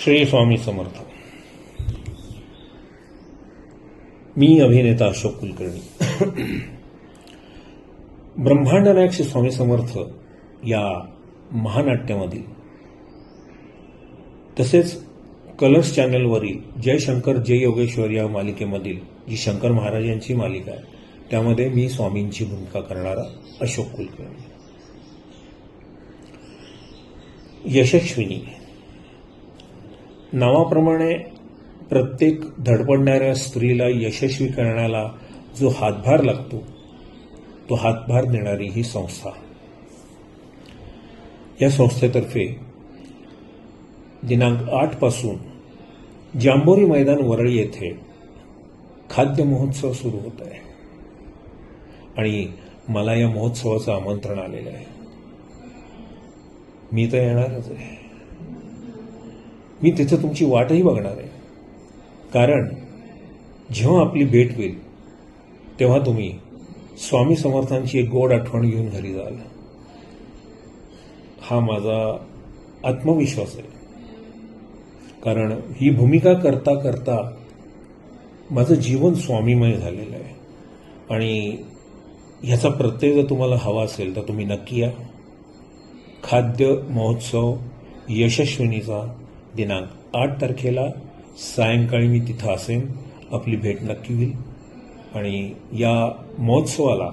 श्री स्वामी समर्थ. मी अभिनेता अशोक कुलकर्णी. ब्रह्मांड नायक श्री स्वामी समर्थ या महानाट्यामधील तसेच कलर्स चॅनलवरील जय शंकर जय योगेश्वर या मालिकेमधील जी शंकर महाराजांची मालिका आहे त्यामध्ये मी स्वामींची भूमिका करणारा अशोक कुलकर्णी. यशस्विनी नावाप्रमाणे प्रत्येक धडपडणाऱ्या स्त्रीला यशस्वी करण्याला जो हातभार लागतो तो हातभार देणारी ही संस्था. या संस्थेतर्फे दिनांक 8 पासून जांभोरी मैदान वरळी येथे खाद्य महोत्सव सुरू होत आहे आणि मला या महोत्सवाचं आमंत्रण आलेलं आहे. मी तर येणारच आहे. मी तिथे तुमची वाटही बघणार आहे, कारण जेव्हा आपली भेट होईल तेव्हा तुम्ही स्वामी समर्थांची एक गोड आठवण घेऊन घरी जाल. हा माझा आत्मविश्वास आहे, कारण ही भूमिका करता करता माझं जीवन स्वामीमय झालेलं आहे आणि ह्याचा प्रत्यय जर तुम्हाला हवा असेल तर तुम्ही नक्की या. खाद्य महोत्सव यशस्विनीचा दिनांक 8 तारखेला सायंकाळी मी तिथं असेन. आपली भेट नक्की होईल आणि या महोत्सवाला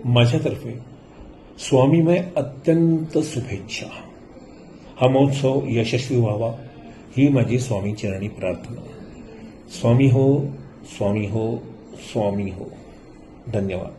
माझ्यातर्फे स्वामीमय अत्यंत शुभेच्छा. हा महोत्सव यशस्वी व्हावा ही माझी स्वामी चरणी प्रार्थना. स्वामी हो, स्वामी हो, स्वामी हो. धन्यवाद.